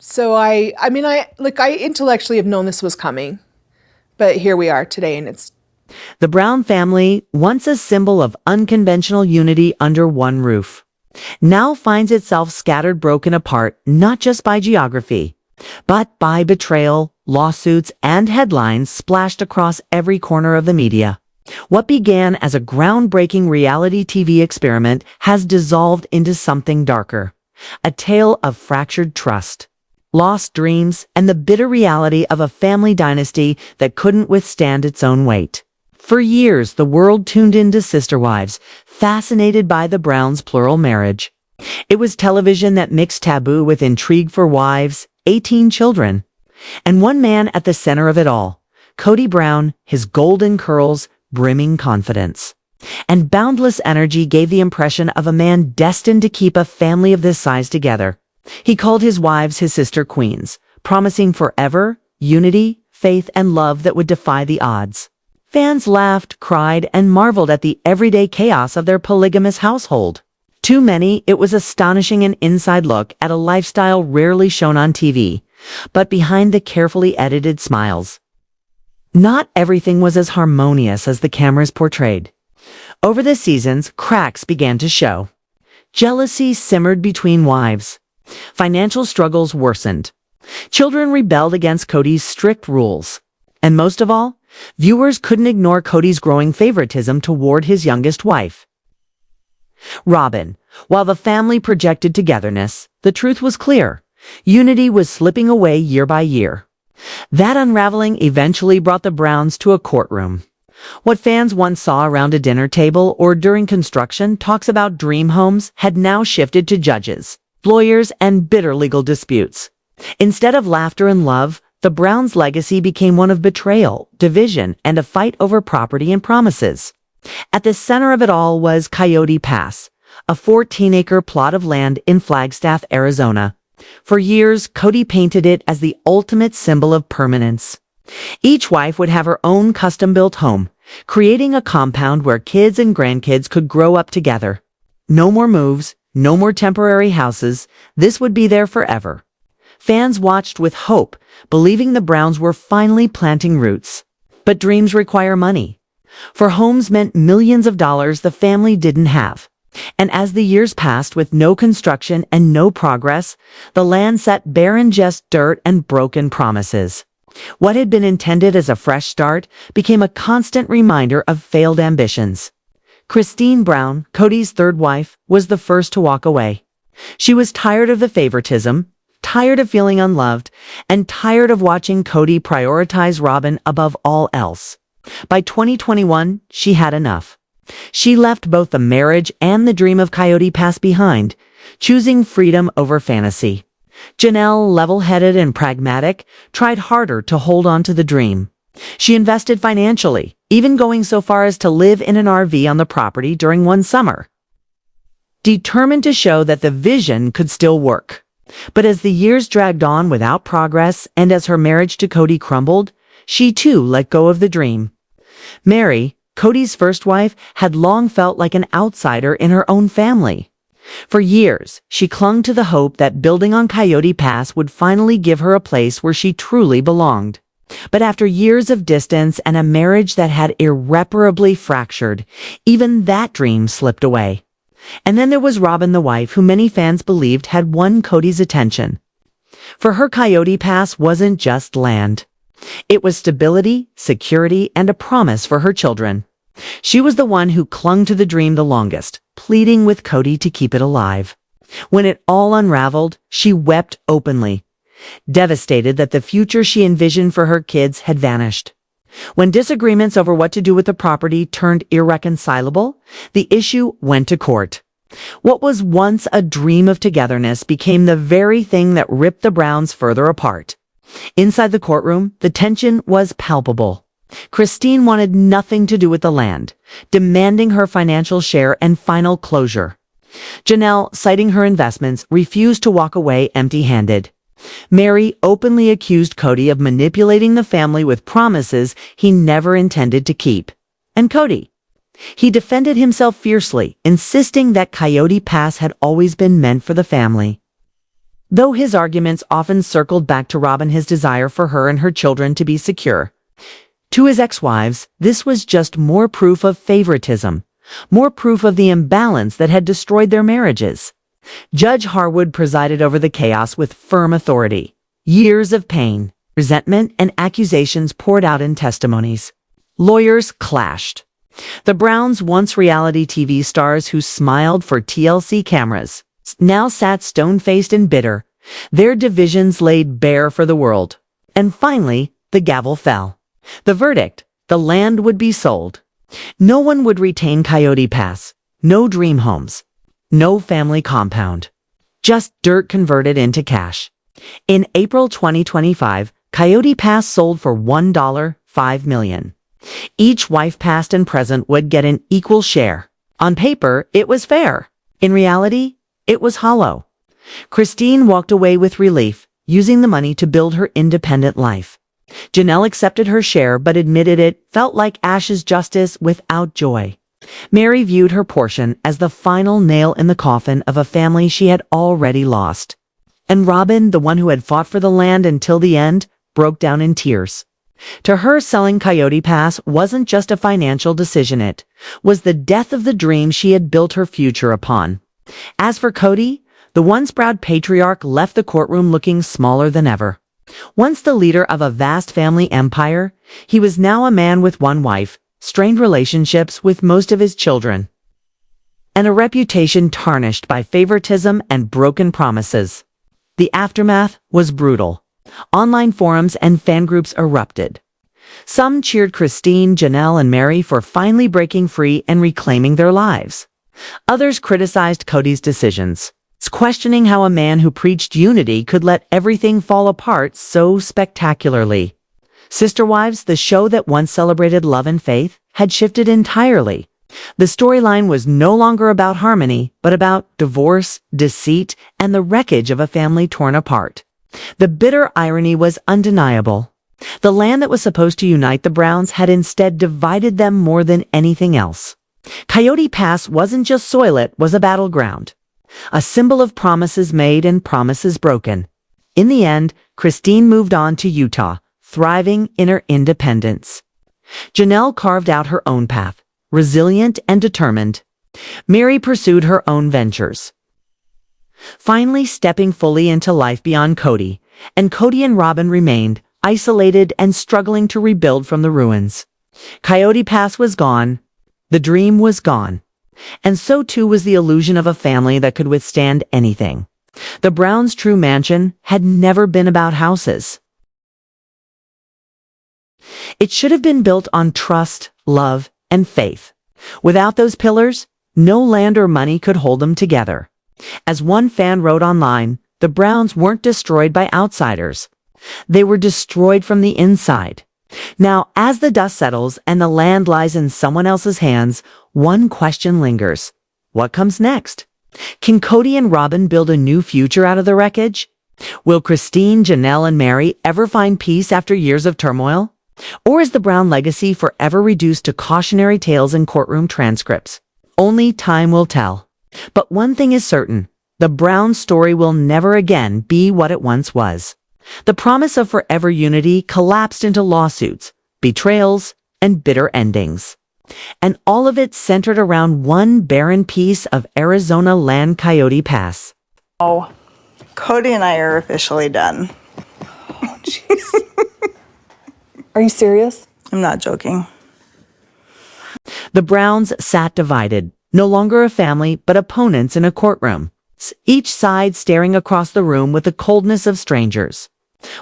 So I intellectually have known this was coming, but here we are today, and it's The Brown family, once a symbol of unconventional unity under one roof, now finds itself scattered, broken apart, not just by geography, but by betrayal, lawsuits, and headlines splashed across every corner of the media. What began as a groundbreaking reality TV experiment has dissolved into something darker, a tale of fractured trust, lost dreams, and the bitter reality of a family dynasty that couldn't withstand its own weight. For years, the world tuned into Sister Wives, fascinated by the Browns' plural marriage. It was television that mixed taboo with intrigue for wives, 18 children, and one man at the center of it all, Kody Brown, his golden curls, brimming confidence, and boundless energy gave the impression of a man destined to keep a family of this size together. He called his wives his sister queens, promising forever unity, faith, and love that would defy the odds. Fans laughed, cried, and marveled at the everyday chaos of their polygamous household. To many, it was astonishing an inside look at a lifestyle rarely shown on TV, but behind the carefully edited smiles. Not everything was as harmonious as the cameras portrayed. Over the seasons, cracks began to show. Jealousy simmered between wives. Financial struggles worsened. Children rebelled against Kody's strict rules. And most of all, viewers couldn't ignore Kody's growing favoritism toward his youngest wife, Robyn. While the family projected togetherness, the truth was clear. Unity was slipping away year by year. That unraveling eventually brought the Browns to a courtroom. What fans once saw around a dinner table or during construction talks about dream homes had now shifted to judges, lawyers, and bitter legal disputes. Instead of laughter and love, the Browns' legacy became one of betrayal, division, and a fight over property and promises. At the center of it all was Coyote Pass, a 14-acre plot of land in Flagstaff, Arizona. For years, Kody painted it as the ultimate symbol of permanence. Each wife would have her own custom-built home, creating a compound where kids and grandkids could grow up together. No more moves, no more temporary houses. This would be there forever. Fans watched with hope, believing the Browns were finally planting roots. But dreams require money. For homes meant millions of dollars the family didn't have. And as the years passed with no construction and no progress, the land sat barren, just dirt and broken promises. What had been intended as a fresh start became a constant reminder of failed ambitions. Christine Brown, Kody's third wife, was the first to walk away. She was tired of the favoritism, tired of feeling unloved, and tired of watching Kody prioritize Robyn above all else. By 2021, she had enough. She left both the marriage and the dream of Coyote Pass behind, choosing freedom over fantasy. Janelle, level-headed and pragmatic, tried harder to hold on to the dream. She invested financially, even going so far as to live in an RV on the property during one summer, determined to show that the vision could still work. But as the years dragged on without progress, and as her marriage to Kody crumbled, she too let go of the dream. Meri, Kody's first wife, had long felt like an outsider in her own family. For years, she clung to the hope that building on Coyote Pass would finally give her a place where she truly belonged. But after years of distance and a marriage that had irreparably fractured, even that dream slipped away. And then there was Robyn, the wife who many fans believed had won Kody's attention. For her, Coyote Pass wasn't just land. It was stability, security, and a promise for her children. She was the one who clung to the dream the longest, pleading with Kody to keep it alive. When it all unraveled, she wept openly, devastated that the future she envisioned for her kids had vanished. When disagreements over what to do with the property turned irreconcilable, the issue went to court. What was once a dream of togetherness became the very thing that ripped the Browns further apart. Inside the courtroom, the tension was palpable. Christine wanted nothing to do with the land, demanding her financial share and final closure. Janelle, citing her investments, refused to walk away empty-handed. Meri openly accused Kody of manipulating the family with promises he never intended to keep. And Kody, he defended himself fiercely, insisting that Coyote Pass had always been meant for the family. Though his arguments often circled back to Robin his desire for her and her children to be secure. To his ex-wives, this was just more proof of favoritism, more proof of the imbalance that had destroyed their marriages. Judge Harwood presided over the chaos with firm authority. Years of pain, resentment, and accusations poured out in testimonies. Lawyers clashed. The Browns, once reality TV stars who smiled for TLC cameras, now sat stone-faced and bitter, their divisions laid bare for the world. And finally, the gavel fell. The verdict: the land would be sold. No one would retain Coyote Pass, no dream homes, no family compound. Just dirt converted into cash. In April 2025, Coyote Pass sold for $1.5 million. Each wife past and present would get an equal share. On paper, it was fair. In reality, it was hollow. Christine walked away with relief, using the money to build her independent life. Janelle accepted her share but admitted it felt like Ash's justice without joy. Meri viewed her portion as the final nail in the coffin of a family she had already lost. And Robin, the one who had fought for the land until the end, broke down in tears. To her, selling Coyote Pass wasn't just a financial decision, it was the death of the dream she had built her future upon. As for Kody, the once proud patriarch left the courtroom looking smaller than ever. Once the leader of a vast family empire, he was now a man with one wife, strained relationships with most of his children, and a reputation tarnished by favoritism and broken promises. The aftermath was brutal. Online forums and fan groups erupted. Some cheered Christine, Janelle, and Meri for finally breaking free and reclaiming their lives. Others criticized Kody's decisions, questioning how a man who preached unity could let everything fall apart so spectacularly. Sister Wives, the show that once celebrated love and faith, had shifted entirely. The storyline was no longer about harmony, but about divorce, deceit, and the wreckage of a family torn apart. The bitter irony was undeniable. The land that was supposed to unite the Browns had instead divided them more than anything else. Coyote Pass wasn't just soil, it was a battleground. A symbol of promises made and promises broken. In the end, Christine moved on to Utah, thriving in her independence. Janelle carved out her own path, resilient and determined. Meri pursued her own ventures, finally stepping fully into life beyond Kody, and Kody and Robin remained, isolated and struggling to rebuild from the ruins. Coyote Pass was gone. The dream was gone. And so too was the illusion of a family that could withstand anything. The Browns' true mansion had never been about houses. It should have been built on trust, love, and faith. Without those pillars, no land or money could hold them together. As one fan wrote online, the Browns weren't destroyed by outsiders. They were destroyed from the inside. Now, as the dust settles and the land lies in someone else's hands, one question lingers. What comes next? Can Kody and Robin build a new future out of the wreckage? Will Christine, Janelle, and Meri ever find peace after years of turmoil? Or is the Brown legacy forever reduced to cautionary tales and courtroom transcripts? Only time will tell. But one thing is certain, the Brown story will never again be what it once was. The promise of forever unity collapsed into lawsuits, betrayals, and bitter endings. And all of it centered around one barren piece of Arizona land, Coyote Pass. Oh, Kody and I are officially done. Oh, jeez. Are you serious? I'm not joking. The Browns sat divided, no longer a family, but opponents in a courtroom, each side staring across the room with the coldness of strangers.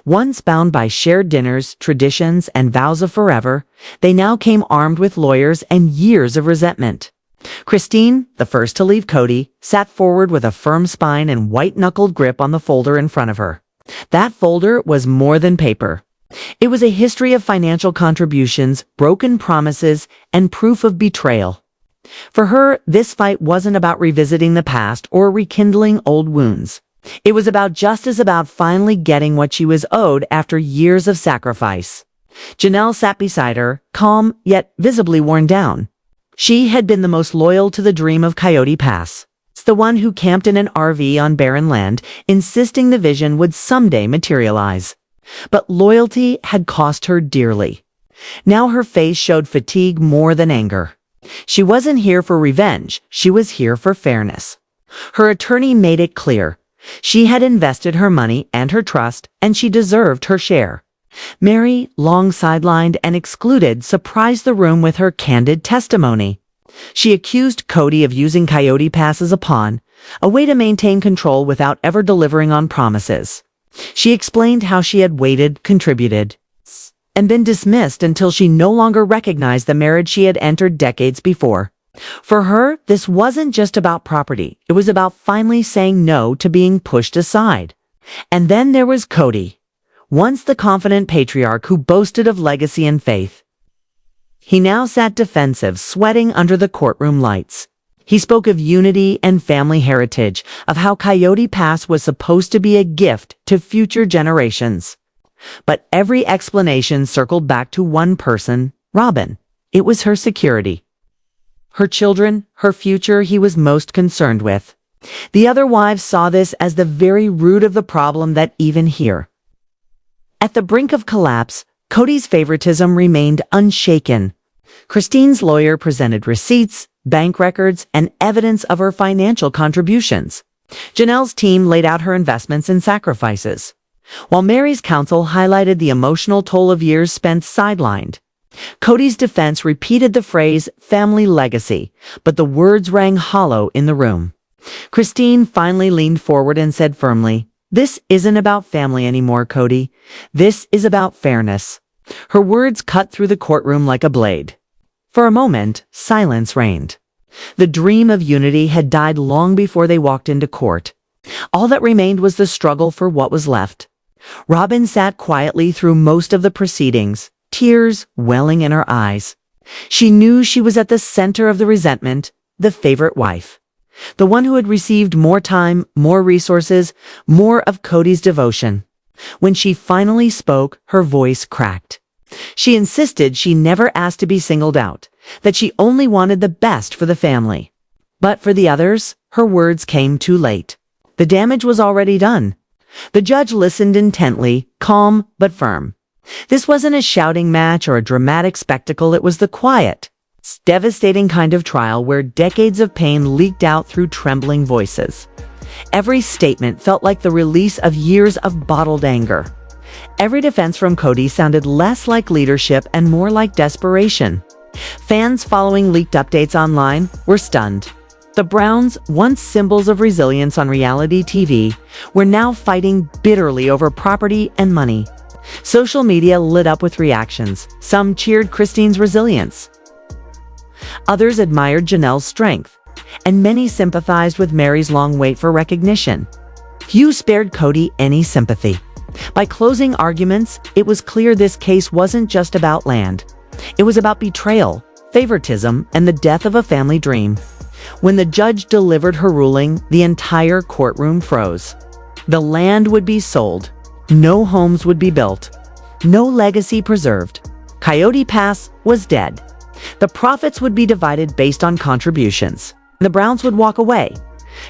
Once bound by shared dinners, traditions, and vows of forever, they now came armed with lawyers and years of resentment. Christine, the first to leave Kody, sat forward with a firm spine and white-knuckled grip on the folder in front of her. That folder was more than paper. It was a history of financial contributions, broken promises, and proof of betrayal. For her, this fight wasn't about revisiting the past or rekindling old wounds. It was about finally getting what she was owed after years of sacrifice. Janelle sat beside her, calm yet visibly worn down. She had been the most loyal to the dream of Coyote Pass. the one who camped in an RV on barren land, insisting the vision would someday materialize. But loyalty had cost her dearly. Now her face showed fatigue more than anger. She wasn't here for revenge, she was here for fairness. Her attorney made it clear. She had invested her money and her trust, and she deserved her share. Meri, long sidelined and excluded, surprised the room with her candid testimony. She accused Kody of using Coyote Pass as a pawn, a way to maintain control without ever delivering on promises. She explained how she had waited, contributed, and been dismissed until she no longer recognized the marriage she had entered decades before. For her, this wasn't just about property. It was about finally saying no to being pushed aside. And then there was Kody, once the confident patriarch who boasted of legacy and faith. He now sat defensive, sweating under the courtroom lights. He spoke of unity and family heritage, of how Coyote Pass was supposed to be a gift to future generations. But every explanation circled back to one person, Robin. It was her security. Her children, her future he was most concerned with. The other wives saw this as the very root of the problem that even here. At the brink of collapse, Kody's favoritism remained unshaken. Christine's lawyer presented receipts, bank records, and evidence of her financial contributions. Janelle's team laid out her investments and sacrifices, while Meri's counsel highlighted the emotional toll of years spent sidelined. Kody's defense repeated the phrase family legacy, but the words rang hollow in the room. Christine finally leaned forward and said firmly, "This isn't about family anymore, Kody. This is about fairness." Her words cut through the courtroom like a blade. For a moment, silence reigned. The dream of unity had died long before they walked into court. All that remained was the struggle for what was left. Robin sat quietly through most of the proceedings, tears welling in her eyes. She knew she was at the center of the resentment, the favorite wife. The one who had received more time, more resources, more of Kody's devotion. When she finally spoke, her voice cracked. She insisted she never asked to be singled out, that she only wanted the best for the family. But for the others, her words came too late. The damage was already done. The judge listened intently, calm but firm. This wasn't a shouting match or a dramatic spectacle, it was the quiet, devastating kind of trial where decades of pain leaked out through trembling voices. Every statement felt like the release of years of bottled anger. Every defense from Kody sounded less like leadership and more like desperation. Fans following leaked updates online were stunned. The Browns, once symbols of resilience on reality TV, were now fighting bitterly over property and money. Social media lit up with reactions. Some cheered Christine's resilience. Others admired Janelle's strength, and many sympathized with Meri's long wait for recognition. Few spared Kody any sympathy. By closing arguments, it was clear this case wasn't just about land. It was about betrayal, favoritism, and the death of a family dream. When the judge delivered her ruling, the entire courtroom froze. The land would be sold. No homes would be built. No legacy preserved. Coyote Pass was dead. The profits would be divided based on contributions. The Browns would walk away,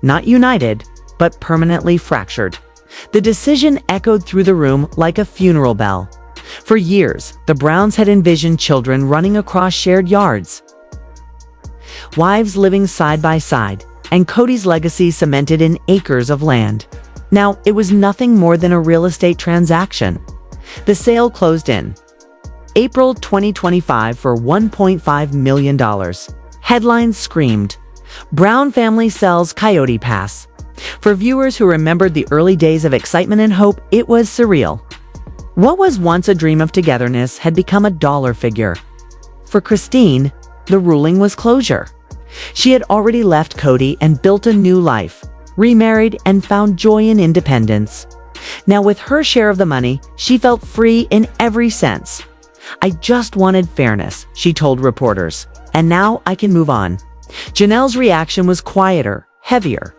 not united, but permanently fractured. The decision echoed through the room like a funeral bell. For years, the Browns had envisioned children running across shared yards, wives living side by side, and Kody's legacy cemented in acres of land. Now, it was nothing more than a real estate transaction. The sale closed in April 2025 for $1.5 million. Headlines screamed, "Brown family sells Coyote Pass." For viewers who remembered the early days of excitement and hope, it was surreal. What was once a dream of togetherness had become a dollar figure. For Christine, the ruling was closure. She had already left Kody and built a new life, remarried, and found joy in independence. Now, with her share of the money, she felt free in every sense. "I just wanted fairness," she told reporters, "and now I can move on." Janelle's reaction was quieter, heavier.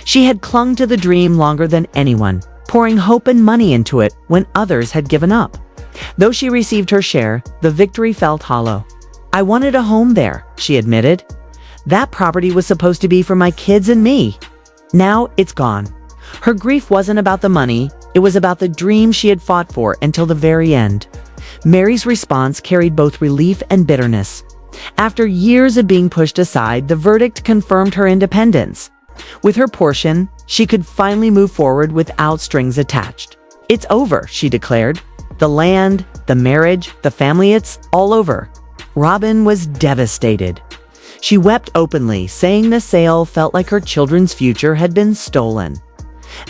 She had clung to the dream longer than anyone, pouring hope and money into it when others had given up. Though she received her share, the victory felt hollow. "I wanted a home there," she admitted. That property was supposed to be for my kids and me. Now it's gone. Her grief wasn't about the money, it was about the dream she had fought for until the very end. Meri's response carried both relief and bitterness. After years of being pushed aside, the verdict confirmed her independence. With her portion, she could finally move forward without strings attached. "It's over," she declared. "The land, the marriage, the family, it's all over." Robin was devastated. She wept openly, saying the sale felt like her children's future had been stolen.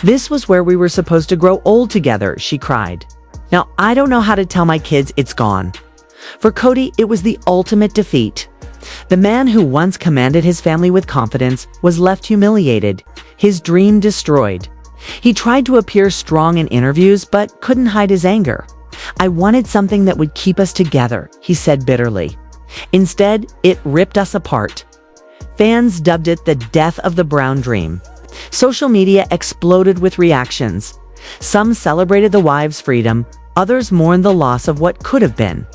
"This was where we were supposed to grow old together," she cried. "Now I don't know how to tell my kids it's gone." For Kody, it was the ultimate defeat. The man who once commanded his family with confidence was left humiliated, his dream destroyed. He tried to appear strong in interviews, but couldn't hide his anger. "I wanted something that would keep us together," he said bitterly. Instead, it ripped us apart. Fans dubbed it the death of the Brown dream. Social media exploded with reactions. Some celebrated the wives' freedom, others mourned the loss of what could have been.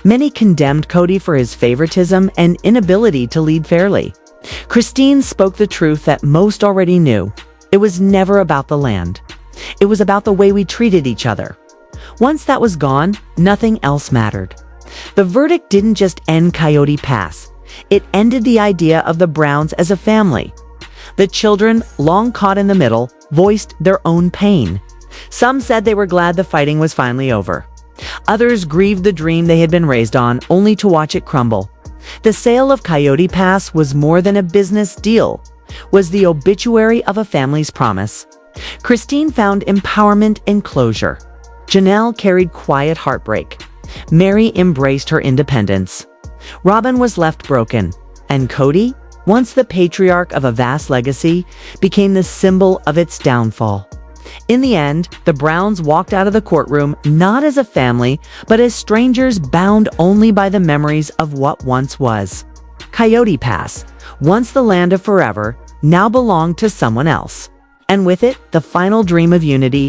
Many condemned Kody for his favoritism and inability to lead fairly. Christine spoke the truth that most already knew. It was never about the land. It was about the way we treated each other. Once that was gone, nothing else mattered. The verdict didn't just end Coyote Pass. It ended the idea of the Browns as a family. The children, long caught in the middle, voiced their own pain. Some said they were glad the fighting was finally over. Others grieved the dream they had been raised on, only to watch it crumble. The sale of Coyote Pass was more than a business deal, was the obituary of a family's promise. Christine found empowerment and closure. Janelle carried quiet heartbreak. Meri embraced her independence. Robin was left broken, and Kody, once the patriarch of a vast legacy, became the symbol of its downfall. In the end, the Browns walked out of the courtroom not as a family, but as strangers bound only by the memories of what once was. Coyote Pass, once the land of forever, now belonged to someone else. And with it, the final dream of unity